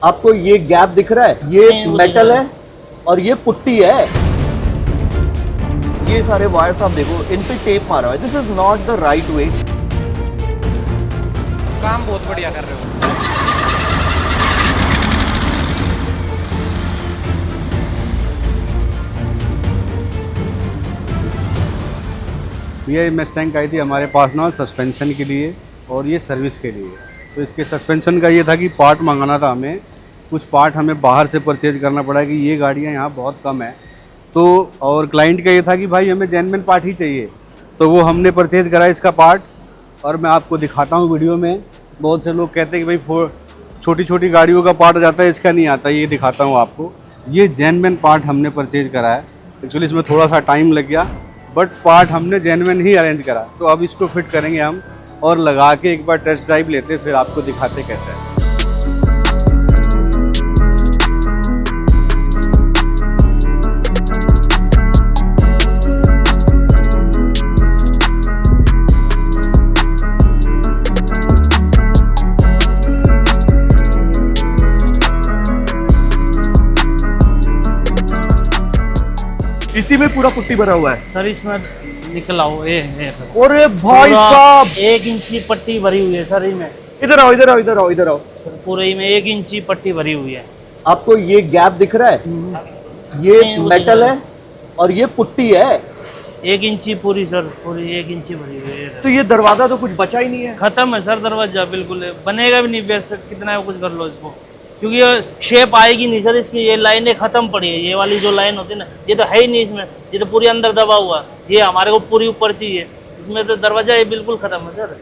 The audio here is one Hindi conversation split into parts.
आपको ये गैप दिख रहा है, ये मेटल है और ये पुट्टी है। ये सारे वायर्स आप देखो, इन पे टेप मारा हुआ है। This is not the right way. काम बहुत बढ़िया कर रहे हो। ये मस्टैंग आई थी हमारे पास ना सस्पेंशन के लिए और ये सर्विस के लिए। तो इसके सस्पेंशन का ये था कि पार्ट मंगाना था हमें, कुछ पार्ट हमें बाहर से परचेज करना पड़ा कि ये गाड़ियाँ यहाँ बहुत कम है। तो और क्लाइंट का ये था कि भाई हमें जेन्युइन पार्ट ही चाहिए, तो वो हमने परचेज करा इसका पार्ट। और मैं आपको दिखाता हूँ वीडियो में। बहुत से लोग कहते हैं कि भाई छोटी छोटी गाड़ियों का पार्ट आ जाता है, इसका नहीं आता। ये दिखाता हूँ आपको, ये जेन्युइन पार्ट हमने परचेज करा है। एक्चुअली इसमें थोड़ा सा टाइम लग गया, बट पार्ट हमने जेन्युइन ही अरेंज करा। तो अब इसको फिट करेंगे हम और लगा के एक बार टेस्ट ड्राइव लेते, फिर आपको दिखाते कैसे है। इसी में पूरा पुट्टी भरा हुआ है सर इसमें निकल आओ ये अरे भाई साहब, 1 इंच की पट्टी भरी हुई है सर इसमें। इधर आओ इधर आओ इधर आओ इधर आओ। पूरे में 1 इंच की पट्टी भरी हुई है। आपको ये गैप दिख रहा है, ये मेटल है और ये पुट्टी है। 1 इंची पूरी सर, पूरी 1 इंची भरी हुई है। तो ये दरवाजा तो कुछ बचा ही नहीं है। खत्म है सर दरवाजा, बिल्कुल बनेगा भी नहीं। बेस कितना है कुछ कर लो इसको, क्योंकि ये शेप आएगी नहीं सर इसकी। ये लाइनें खत्म पड़ी है, ये वाली जो लाइन होती है ना, ये तो है ही नहीं इसमें। ये तो पूरी अंदर दबा हुआ, ये हमारे को पूरी ऊपर चाहिए। इसमें तो दरवाजा ये बिल्कुल खत्म है सर।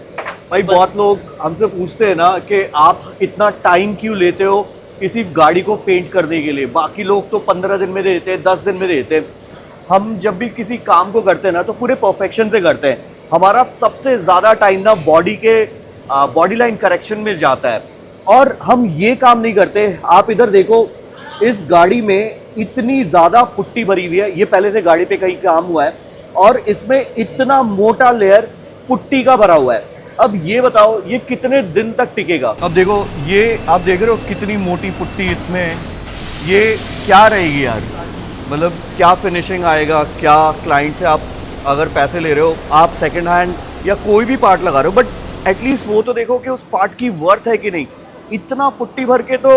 भाई बहुत लोग हमसे पूछते हैं ना कि आप इतना टाइम क्यों लेते हो किसी गाड़ी को पेंट करने के लिए। बाकी लोग तो 15 दिन में देते हैं, 10 दिन में देते हैं। हम जब भी किसी काम को करते हैं ना, तो पूरे परफेक्शन से करते हैं। हमारा सबसे ज़्यादा टाइम ना बॉडी लाइन करेक्शन में जाता है, और हम ये काम नहीं करते। आप इधर देखो, इस गाड़ी में इतनी ज़्यादा पुट्टी भरी हुई है। ये पहले से गाड़ी पे कहीं काम हुआ है, और इसमें इतना मोटा लेयर पुट्टी का भरा हुआ है। अब ये बताओ ये कितने दिन तक टिकेगा। अब देखो, ये आप देख रहे हो कितनी मोटी पुट्टी इसमें। ये क्या रहेगी यार, मतलब क्या फिनिशिंग आएगा, क्या क्लाइंट से आप अगर पैसे ले रहे हो, आप सेकेंड हैंड या कोई भी पार्ट लगा रहे हो, बट एटलीस्ट वो तो देखो कि उस पार्ट की वर्थ है कि नहीं। इतना पुट्टी भर के तो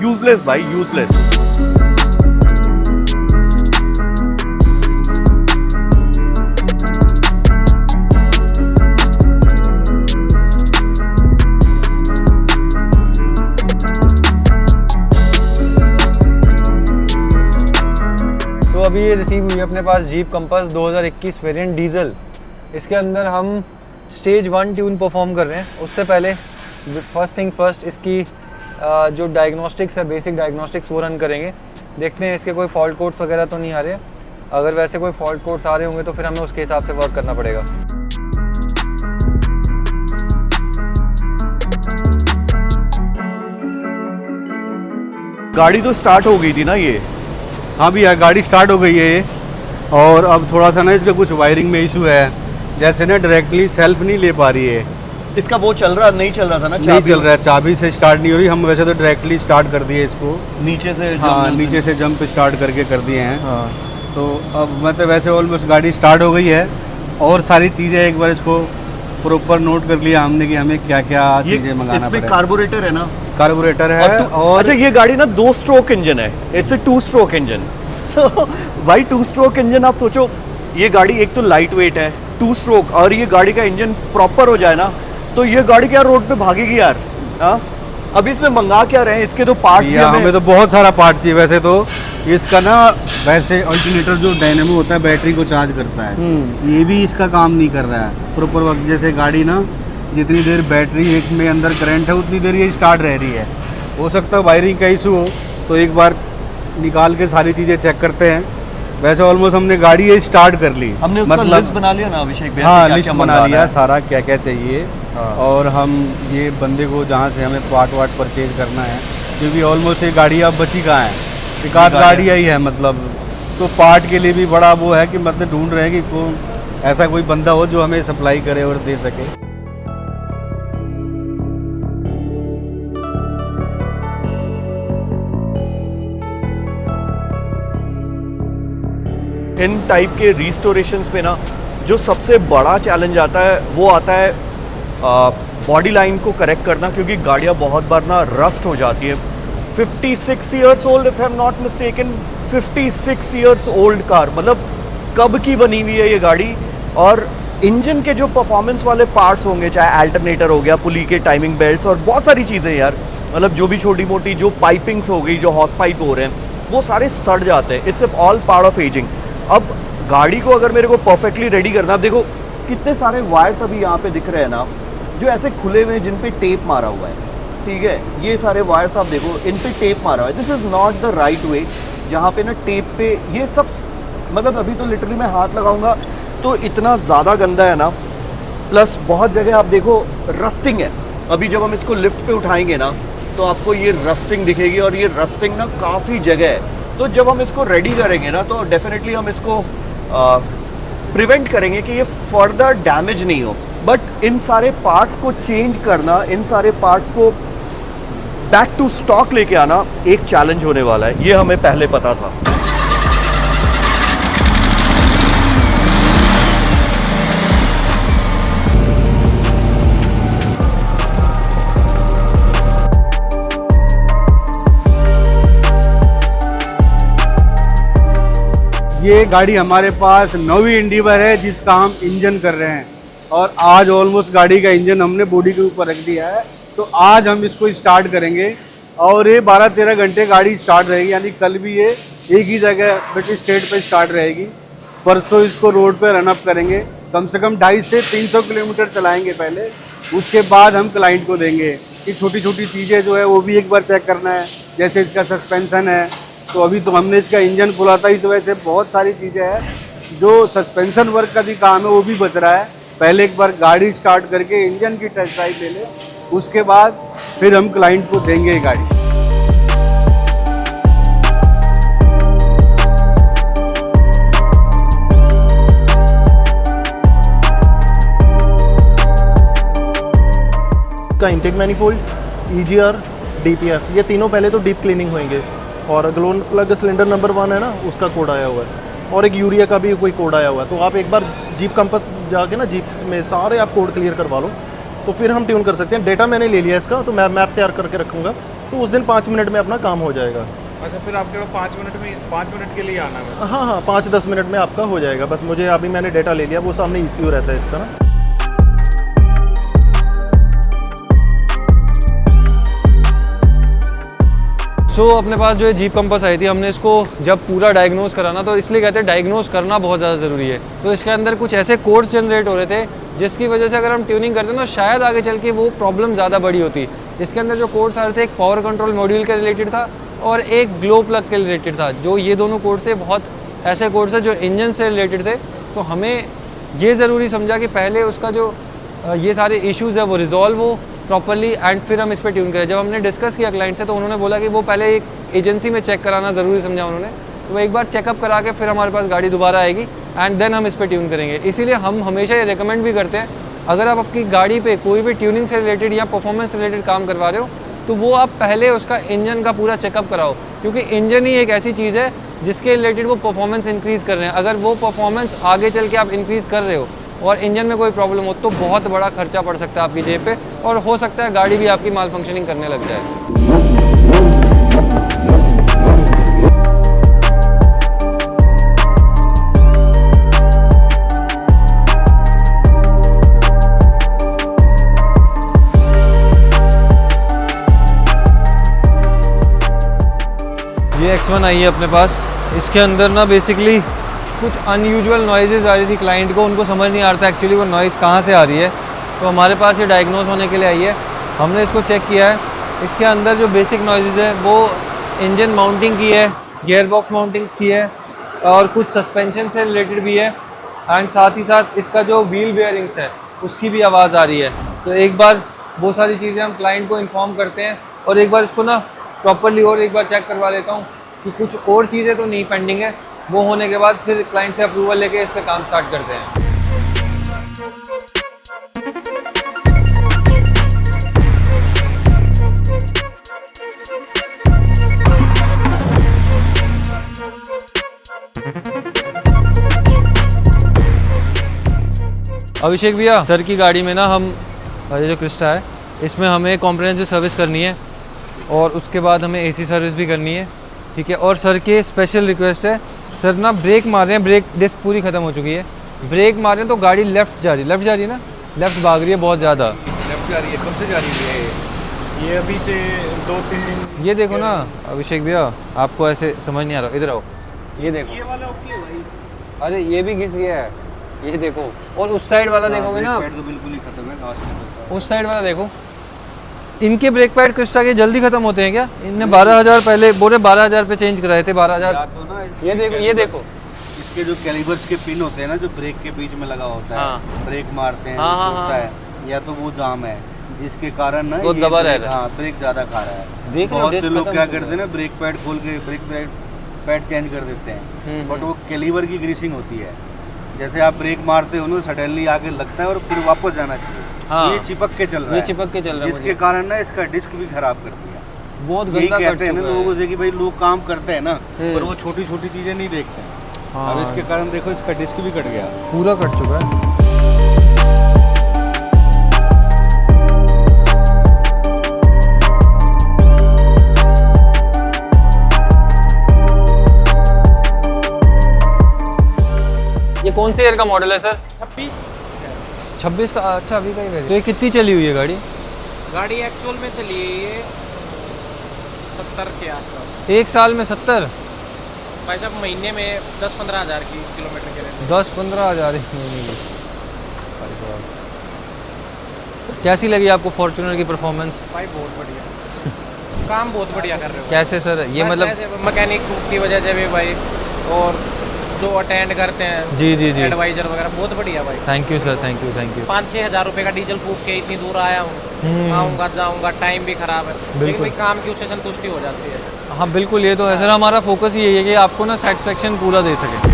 यूजलेस भाई, यूजलेस। तो अभी ये रिसीव हुई है अपने पास जीप कंपास 2021 वेरिएंट डीजल। इसके अंदर हम स्टेज 1 ट्यून परफॉर्म कर रहे हैं। उससे पहले फर्स्ट थिंग फर्स्ट, इसकी जो डायग्नोस्टिक्स है, बेसिक डायग्नोस्टिक्स, वो रन करेंगे। देखते हैं इसके कोई फॉल्ट कोड्स वगैरह तो नहीं आ रहे। अगर वैसे कोई फॉल्ट कोड्स आ रहे होंगे तो फिर हमें उसके हिसाब से वर्क करना पड़ेगा। गाड़ी तो स्टार्ट हो गई थी ना ये? हाँ भैया, गाड़ी स्टार्ट हो गई है ये। और अब थोड़ा सा ना इसका कुछ वायरिंग में इशू है, जैसे ना डायरेक्टली सेल्फ नहीं ले पा रही है। इसका वो चल रहा नहीं चल रहा था ना, नहीं चल रहा है, चाबी से स्टार्ट नहीं हो रही। हम वैसे तो डायरेक्टली स्टार्ट कर दिए इसको, नीचे से। हाँ, नीचे से जंप स्टार्ट करके कर दिए हैं। हाँ। तो अब मतलब वैसे ऑलमोस्ट गाड़ी स्टार्ट हो गई है, और सारी चीज़ें एक बार इसको प्रॉपर नोट कर लिया हमने कि हमें क्या क्या चीज़ें मंगाना इसमें पड़ेगा। कार्बोरेटर है ना? कार्बोरेटर है। और अच्छा, ये गाड़ी ना 2 स्ट्रोक इंजन है, इट्स ए 2 स्ट्रोक इंजन। तो भाई 2 स्ट्रोक इंजन, आप सोचो ये गाड़ी एक तो लाइट वेट है, 2 स्ट्रोक, और ये गाड़ी का इंजन प्रॉपर हो जाए ना, तो ये गाड़ी क्या रोड पे भागेगी यार। हाँ, अब इसमें मंगा क्या रहे हैं, इसके तो पार्ट भी हमें तो बहुत सारा पार्ट चाहिए। वैसे तो इसका ना, वैसे अल्टरनेटर जो डायनेमो होता है, बैटरी को चार्ज करता है, ये भी इसका काम नहीं कर रहा है प्रॉपर वक्त। जैसे गाड़ी ना, जितनी देर बैटरी एक में अंदर करंट है, उतनी देर ये स्टार्ट रह रही है। हो सकता है वायरिंग का इशू हो, तो एक बार निकाल के सारी चीज़ें चेक करते हैं। वैसे ऑलमोस्ट हमने गाड़ी ये स्टार्ट कर ली। हमने उसका लिस्ट बना लिया ना अभिषेक भैया? हाँ, लिस्ट बना लिया सारा, क्या क्या चाहिए। हाँ। और हम ये बंदे को जहाँ से हमें पार्ट वार्ट परचेज करना है, क्योंकि ऑलमोस्ट ये गाड़ी अब बची कहाँ है, एक आध गाड़ी ही है मतलब। तो पार्ट के लिए भी बड़ा वो है कि मतलब ढूंढ रहे हैं कि ऐसा कोई बंदा हो जो हमें सप्लाई करे और दे सके। इन टाइप के रिस्टोरेशंस पे ना जो सबसे बड़ा चैलेंज आता है वो आता है बॉडी लाइन को करेक्ट करना, क्योंकि गाड़ियाँ बहुत बार ना रस्ट हो जाती है। 56 years old if I am not mistaken, 56 years old car, मतलब कब की बनी हुई है ये गाड़ी। और इंजन के जो परफॉर्मेंस वाले पार्ट्स होंगे, चाहे अल्टरनेटर हो गया, पुली के टाइमिंग बेल्ट्स और बहुत सारी चीज़ें यार, मतलब जो भी छोटी मोटी जो पाइपिंग्स हो गई, जो हॉर्स पाइप हो रहे हैं, वो सारे सड़ जाते हैं। It's all part of ageing. अब गाड़ी को अगर मेरे को परफेक्टली रेडी करना, अब देखो कितने सारे वायर्स अभी यहाँ पे दिख रहे हैं ना, जो ऐसे खुले हुए हैं, जिन पे टेप मारा हुआ है, ठीक है। ये सारे वायर्स आप देखो, इन पे टेप मारा हुआ है। This is not the right way, जहाँ पे ना टेप पे ये सब, मतलब अभी तो लिटरली मैं हाथ लगाऊंगा तो इतना ज़्यादा गंदा है ना। प्लस बहुत जगह आप देखो रस्टिंग है। अभी जब हम इसको लिफ्ट पे उठाएंगे ना तो आपको ये रस्टिंग दिखेगी, और ये रस्टिंग ना काफ़ी जगह है। तो जब हम इसको रेडी करेंगे ना तो डेफिनेटली हम इसको प्रिवेंट करेंगे कि ये फर्दर डैमेज नहीं हो। बट इन सारे पार्ट्स को चेंज करना, इन सारे पार्ट्स को बैक टू स्टॉक लेके आना एक चैलेंज होने वाला है, ये हमें पहले पता था। ये गाड़ी हमारे पास नवी इंडिवर है जिसका हम इंजन कर रहे हैं, और आज ऑलमोस्ट गाड़ी का इंजन हमने बॉडी के ऊपर रख दिया है। तो आज हम इसको स्टार्ट करेंगे और ये 12-13 घंटे गाड़ी स्टार्ट रहेगी, यानी कल भी ये एक ही जगह ब्रिटिश स्टेट पे स्टार्ट रहेगी। परसों इसको रोड पे रन अप करेंगे, कम से कम 250 से 300 किलोमीटर चलाएंगे पहले। उसके बाद हम क्लाइंट को देंगे कि छोटी छोटी चीज़ें जो है वो भी एक बार चेक करना है, जैसे इसका सस्पेंसन है। तो अभी तो हमने इसका इंजन खुला था, इस वजह से बहुत सारी चीज़ें हैं जो सस्पेंशन वर्क का भी काम है वो भी बच रहा है। पहले एक बार गाड़ी स्टार्ट करके इंजन की टेस्ट ड्राइव ले लें, उसके बाद फिर हम क्लाइंट को देंगे ये गाड़ी। का इंटेक मैनिफोल्ड, EGR, DPF, ये तीनों पहले तो डीप क्लीनिंग होंगे। और ग्लो प्लग सिलेंडर नंबर 1 है ना, उसका कोड आया हुआ है, और एक यूरिया का भी कोई कोड आया हुआ है। तो आप एक बार जीप कंपस जाके ना, जीप में सारे आप कोड क्लियर करवा लो, तो फिर हम ट्यून कर सकते हैं। डेटा मैंने ले लिया इसका, तो मैं मैप तैयार करके रखूँगा, तो उस दिन 5 मिनट में अपना काम हो जाएगा। अच्छा, फिर आपके पास 5 मिनट के लिए आना है? हाँ, 5-10 मिनट में आपका हो जाएगा। बस मुझे अभी मैंने डेटा ले लिया, वो सामने ECU रहता है इसका ना। अपने पास जो है जीप कंपास आई थी, हमने इसको जब पूरा डायग्नोज कराना, तो इसलिए कहते हैं डायग्नोज करना बहुत ज़्यादा ज़रूरी है। तो इसके अंदर कुछ ऐसे कोड्स जनरेट हो रहे थे जिसकी वजह से अगर हम ट्यूनिंग करते ना, शायद आगे चल के वो प्रॉब्लम ज़्यादा बड़ी होती। इसके अंदर जो कोड्स आ रहे थे, एक पावर कंट्रोल मॉड्यूल के रिलेटेड था और एक ग्लो प्लग के रिलेटेड था। जो ये दोनों कोड थे, बहुत ऐसे कोड्स थे जो इंजन से रिलेटेड थे। तो हमें ये ज़रूरी समझा कि पहले उसका जो ये सारे इश्यूज़ है वो रिजॉल्व हो प्रॉपर्ली, एंड फिर हम इस पर ट्यून करें। जब हमने डिस्कस किया क्लाइंट से, तो उन्होंने बोला कि वो पहले एक एजेंसी में चेक कराना ज़रूरी समझा उन्होंने। तो वो एक बार चेकअप करा के फिर हमारे पास गाड़ी दोबारा आएगी, एंड देन हम इस पर ट्यून करेंगे। इसीलिए हम हमेशा ये रिकमेंड भी करते हैं, अगर आप आपकी गाड़ी पे कोई भी ट्यूनिंग से रिलेटेड या परफॉर्मेंस से रिलेटेड काम करवा रहे हो, तो वो आप पहले उसका इंजन का पूरा चेकअप कराओ, क्योंकि इंजन ही एक ऐसी चीज़ है जिसके रिलेटेड वो परफॉर्मेंस इंक्रीज़ कर रहे हैं। अगर वो परफॉर्मेंस आगे चल के आप इंक्रीज़ कर रहे हो और इंजन में कोई प्रॉब्लम हो, तो बहुत बड़ा खर्चा पड़ सकता है आपकी जेब पे, और हो सकता है गाड़ी भी आपकी माल फंक्शनिंग करने लग जाए। ये X1 आई है अपने पास। इसके अंदर ना बेसिकली कुछ अनयूजुअल नॉइजेज़ आ रही थी क्लाइंट को, उनको समझ नहीं आ रहा था एक्चुअली वो नॉइज़ कहाँ से आ रही है। तो हमारे पास ये डायग्नोज होने के लिए आई है, हमने इसको चेक किया है। इसके अंदर जो बेसिक नॉइजेज़ है वो इंजन माउंटिंग की है, गियर बॉक्स माउंटिंग्स की है, और कुछ सस्पेंशन से रिलेटेड भी है, एंड साथ ही साथ इसका जो व्हील बेयरिंग्स है उसकी भी आवाज़ आ रही है। तो एक बार वो सारी चीज़ें हम क्लाइंट को इन्फॉर्म करते हैं, और एक बार इसको ना प्रॉपरली और एक बार चेक करवा लेता हूँ कि कुछ और चीज़ें तो नहीं पेंडिंग है। वो होने के बाद फिर क्लाइंट से अप्रूवल लेके इस पर काम स्टार्ट करते हैं। अभिषेक भैया, सर की गाड़ी में ना हम ये जो क्रिस्टा है इसमें हमें कॉम्प्रिहेंसिव सर्विस करनी है और उसके बाद हमें एसी सर्विस भी करनी है, ठीक है। और सर के स्पेशल रिक्वेस्ट है, सर ना ब्रेक मार रहे हैं, ब्रेक डिस्क पूरी ख़त्म हो चुकी है, ब्रेक मार रहे हैं तो गाड़ी लेफ़्ट जा रही है ना, लेफ़्ट भाग रही है बहुत ज़्यादा। लेफ्ट जा रही है, कब से जा रही है? ये अभी से 2-3 दिन। ये देखो ना अभिषेक भैया, आपको ऐसे समझ नहीं आ रहा, इधर आओ, ये देखो, ये वाला ओके है भाई। अरे ये भी घिस गया है, ये देखो। और उस साइड वाला देखोगे ना, पैड तो बिल्कुल ही खत्म है, लास्ट में उस साइड वाला देखो, इनके ब्रेक पैड क्रिस्टा के जल्दी खत्म होते हैं क्या? इनने 12,000 पहले बोले 12,000 पे चेंज कराए थे, 12,000। तो ना ये देखो इसके जो कैलिपर्स के पिन होते हैं ना, जो ब्रेक के बीच में लगा होता है, हाँ। ब्रेक मारते हैं, हाँ, हाँ, होता हाँ। है, या तो वो जाम है जिसके कारण ना वो ये दबा रह ब्रेक- रहा है। हाँ, ब्रेक ज़्यादा खा रहा है। देख लो, बहुत से डिस्क लोग खत्म क्या हो करते हैं ना, ब्रेक पैड खोल के ब्रेक पैड चेंज कर देते हैं, बट वो कैलिबर की ग्रीसिंग होती है। जैसे आप ब्रेक मारते हो ना, सडनली आके लगता है और फिर वापस जाना चाहिए, हाँ। ये चिपक के चल रहा ये है, चिपक के चल रहा है जिसके मुझे। कारण ना इसका डिस्क भी खराब कर दिया। बहुत यही गंदा कहते हैं ना लोगों से कि भाई लोग काम करते हैं ना, पर वो छोटी छोटी चीज़ें नहीं देखते हैं। हाँ। अब इसके कारण देखो इसका डिस्क भी कट गया। पूरा कट चुका है। ये कौन से ईयर का मॉडल है सर? 26 का। अच्छा, अभी का ही है। तो ये कितनी चली हुई है गाड़ी? गाड़ी एक्चुअल में चली है ये 70 के आसपास। एक साल में 70? भाई साहब महीने में 10-15 हज़ार की किलोमीटर के रेट। 10-15 हज़ार एक महीने की। भाई साहब, कैसी लगी आपको फॉर्च्यूनर की परफॉर्मेंस? भाई बहुत बढ़िया काम बहुत बढ़िया कर रहे हो। कैसे सर? ये मतलब मैकेनिक की वजह से भी भाई, और जो अटेंड करते हैं जी जी जी, एडवाइजर वगैरह, बहुत बढ़िया भाई। Thank you sir, thank you. 5-6 हज़ार रुपये का डीजल फूक के इतनी दूर आया हूँ, आऊँगा जाऊँगा, टाइम भी खराब है, लेकिन भाई काम की उससे संतुष्टि हो जाती है। हाँ बिल्कुल, ये तो है सर, हमारा फोकस यही है कि आपको ना सेटिस्फेक्शन पूरा दे सके।